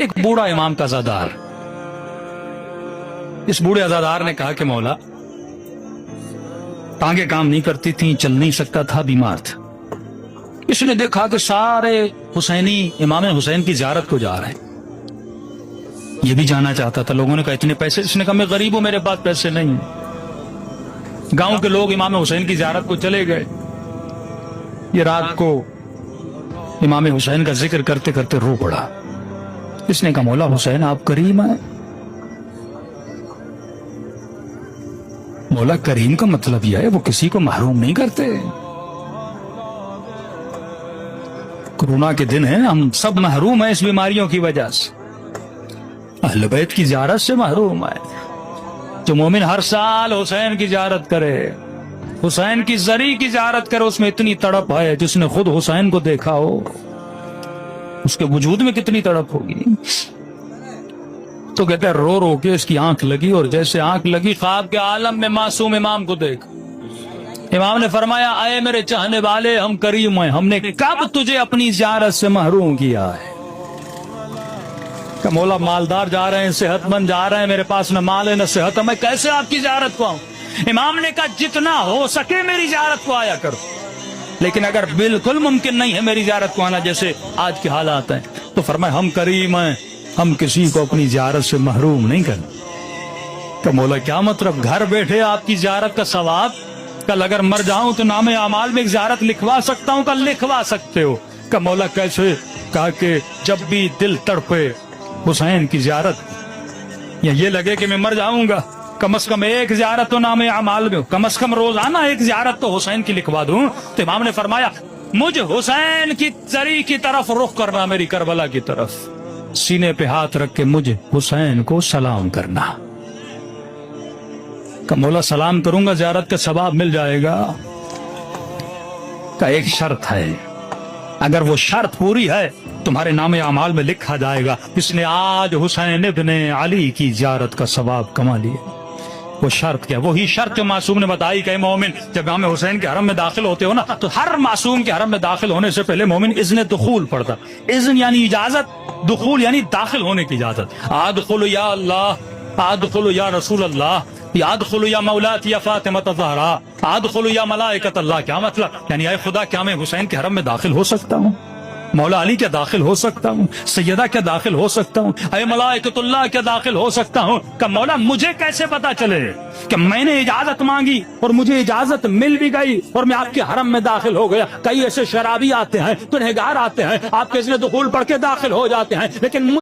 ایک بوڑھا امام کا عزادار، اس بوڑھے عزادار نے کہا کہ مولا ٹانگیں کام نہیں کرتی تھیں، چل نہیں سکتا تھا، بیمار تھا۔ اس نے دیکھا کہ سارے حسینی امام حسین کی زیارت کو جا رہے ہیں، یہ بھی جانا چاہتا تھا۔ لوگوں نے کہا اتنے پیسے؟ اس نے کہا میں غریب ہوں، میرے پاس پیسے نہیں ہیں۔ گاؤں کے لوگ امام حسین کی زیارت کو چلے گئے۔ یہ رات کو امام حسین کا ذکر کرتے کرتے رو پڑا۔ اس نے کہا مولا حسین آپ کریم ہیں۔ مولا کریم کا مطلب یہ ہے وہ کسی کو محروم نہیں کرتے۔ کورونا کے دن ہیں، ہم سب محروم ہیں اس بیماریوں کی وجہ سے، اہل بیت کی زیارت سے محروم ہے۔ جو مومن ہر سال حسین کی زیارت کرے، حسین کی زری کی زیارت کرے، اس میں اتنی تڑپ ہے۔ جس نے خود حسین کو دیکھا ہو اس کے وجود میں کتنی تڑپ ہوگی۔ تو کہتے ہیں رو رو کے اس کی آنکھ لگی، اور جیسے آنکھ لگی خواب کے عالم میں معصوم امام کو دیکھ۔ امام نے فرمایا اے میرے چاہنے والے، ہم کریم ہیں، ہم نے کب تجھے اپنی زیارت سے محروم کیا ہے؟ کہ مولا مالدار جا رہے ہیں، صحت مند جا رہے ہیں، میرے پاس نہ مال ہے نہ صحت ہے، میں کیسے آپ کی زیارت کو آؤں؟ امام نے کہا جتنا ہو سکے میری زیارت کو آیا کرو، لیکن اگر بالکل ممکن نہیں ہے میری زیارت کو آنا جیسے آج کے حالات ہیں تو فرمایا ہم کریم ہیں، ہم کسی کو اپنی زیارت سے محروم نہیں کریں۔ کہ مولا کیا مطلب؟ گھر بیٹھے آپ کی زیارت کا ثواب، کل اگر مر جاؤں تو نام اعمال میں ایک زیارت لکھوا سکتا ہوں؟ کل لکھوا سکتے ہو۔ کہ مولا کیسے؟ کہا کہ جب بھی دل تڑپے حسین کی زیارت، یا یہ لگے کہ میں مر جاؤں گا، کم از کم ایک زیارت تو نام اعمال میں ہو، کم از کم روزانہ ایک زیارت تو حسین کی لکھوا دوں۔ تو امام نے فرمایا مجھ حسین کی زری کی طرف رخ کرنا، میری کربلا کی طرف، سینے پہ ہاتھ رکھ کے مجھ حسین کو سلام کرنا۔ کہ مولا سلام کروں گا زیارت کا ثواب مل جائے گا؟ کہ ایک شرط ہے، اگر وہ شرط پوری ہے تمہارے نام اعمال میں لکھا جائے گا اس نے آج حسین ابن علی کی زیارت کا ثواب کما لیا۔ وہ شرط کیا؟ وہی شرط جو معصوم نے بتائی کہ مومن جب امام حسین کے حرم میں داخل ہوتے ہو نا تو ہر معصوم کے حرم میں داخل ہونے سے پہلے مومن اذن دخول پڑھتا۔ اذن یعنی اجازت، دخول یعنی داخل ہونے کی اجازت۔ ادخل یا اللہ، ادخل یا رسول اللہ، ادخل یا مولاتی یا فاطمہ الزہرا، ادخل یا ملائکۃ اللہ۔ کیا مطلب؟ یعنی اے خدا کیا میں حسین کے حرم میں داخل ہو سکتا ہوں؟ مولا علی کیا داخل ہو سکتا ہوں؟ سیدہ کیا داخل ہو سکتا ہوں؟ اے ملائکۃ اللہ کیا داخل ہو سکتا ہوں؟ کہ مولا مجھے کیسے پتا چلے کہ میں نے اجازت مانگی اور مجھے اجازت مل بھی گئی اور میں آپ کے حرم میں داخل ہو گیا؟ کئی ایسے شرابی آتے ہیں، گنہگار آتے ہیں، آپ کے اذن دخول پڑھ کے داخل ہو جاتے ہیں، لیکن